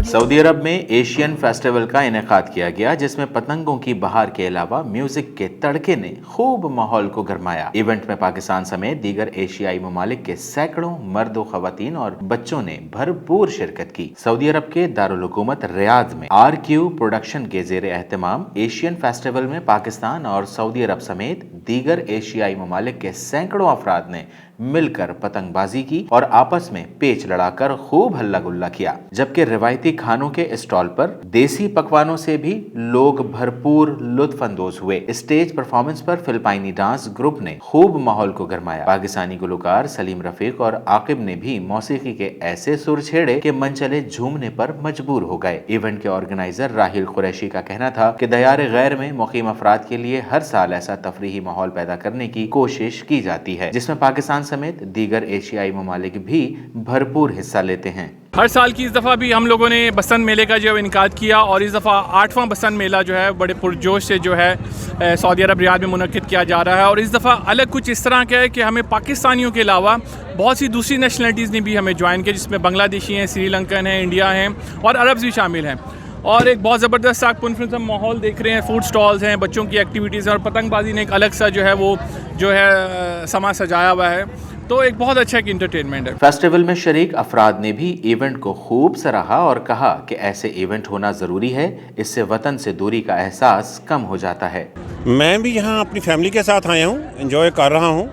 Saudi अरब में Asian festival का इनेकाद किया गया, जिसमें पतंगों की बहार के अलावा म्यूजिक के तड़के ने खूब माहौल को गरमाया। इवेंट में पाकिस्तान समेत दीगर एशियाई ममालिक के सैकड़ों मर्दों, खवातीन और बच्चों ने भरपूर शिरकत की। सऊदी अरब के दारुल हुकूमत रियाद में RQ प्रोडक्शन के ज़ेरे एहतमाम एशियन फेस्टिवल में पाकिस्तान और सऊदी अरब समेत दीगर एशियाई ममालिक के सैकड़ों अफराद ने मिलकर पतंगबाजी की और आपस में पेच लड़ाकर खूब हल्ला गुल्ला किया, जबकि रिवायती खानों के स्टॉल पर देसी पकवानों से भी लोग भरपूर लुत्फ अंदोज हुए। स्टेज परफॉर्मेंस पर फिलिपाइनी डांस ग्रुप ने खूब माहौल को गरमाया। पाकिस्तानी गुलकार सलीम रफीक और आकिब ने भी मौसीकी के ऐसे सुर छेड़े कि मनचले झूमने पर मजबूर हो गए। इवेंट के ऑर्गेनाइजर राहिल कुरैशी का कहना था कि दयार गैर में मुकीम अफराद के लिए हर साल ऐसा तफरीही माहौल पैदा करने की कोशिश की जाती है, जिसमें पाकिस्तान समेत दीगर एशियाई ममालिक भी भरपूर हिस्सा लेते हैं। हर साल की इस दफ़ा भी हम लोगों ने बसंत मेले का जो इनकाद किया और इस दफ़ा 8वां बसंत मेला जो है बड़े पुरजोश से जो है सऊदी अरब रियाद में मुनक्किद किया जा रहा है। और इस दफ़ा अलग कुछ इस तरह का है कि हमें पाकिस्तानियों के अलावा बहुत सी दूसरी नेशनलिटीज़ ने भी हमें ज्वाइन किया, जिसमें बांग्लादेशी हैं, श्रीलंकन हैं, इंडिया हैं और अरब्स भी शामिल हैं। और एक बहुत ज़बरदस्त सा पुरफुर्सत माहौल देख रहे हैं। फूड स्टॉल्स हैं, बच्चों की एक्टिविटीज़ और पतंगबाजी ने एक अलग सा जो है वो जो है समा सजाया हुआ है, तो एक बहुत अच्छा एक इंटरटेनमेंट है। फेस्टिवल में शरीक अफराद ने भी इवेंट को खूब सराहा और कहा कि ऐसे इवेंट होना ज़रूरी है, इससे वतन से दूरी का एहसास कम हो जाता है। मैं भी यहाँ अपनी फैमिली के साथ आया हूँ, एंजॉय कर रहा हूँ,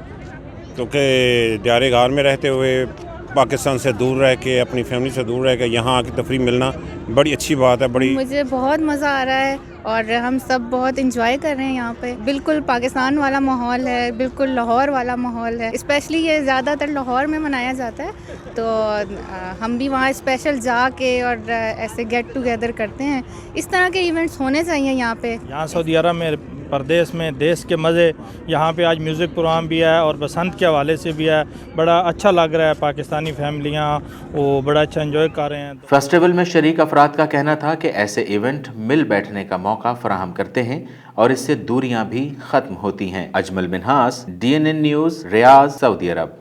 क्योंकि दियारे गार में रहते हुए पाकिस्तान से दूर रह के, अपनी फैमिली से दूर रह के यहाँ आके तफरीह मिलना बड़ी अच्छी बात है। मुझे बहुत मज़ा आ रहा है और हम सब बहुत इंजॉय कर रहे हैं यहाँ पे। बिल्कुल पाकिस्तान वाला माहौल है, बिल्कुल लाहौर वाला माहौल है। स्पेशली ये ज़्यादातर लाहौर में मनाया जाता है, तो हम भी वहाँ स्पेशल जाके और ऐसे गेट टुगेदर करते हैं। इस तरह के इवेंट्स होने चाहिए यहाँ पे। यहाँ सऊदी अरब में परदेश में देश के मज़े, यहाँ पे आज म्यूज़िक प्रोग्राम भी है और बसंत के हवाले से भी है। बड़ा अच्छा लग रहा है, पाकिस्तानी फैमिलियाँ वो बड़ा अच्छा एंजॉय कर रहे हैं। फेस्टिवल में शरीक अफराद का कहना था कि ऐसे इवेंट मिल बैठने का मौका फराहम करते हैं और इससे दूरियां भी खत्म होती हैं। Ajmal Minhas, DNN news, Riyadh, Saudi Arab.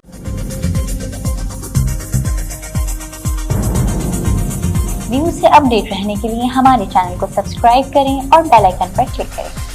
News से अपडेट रहने के लिए हमारे चैनल को सब्सक्राइब करें और बेल आइकन पर क्लिक करें।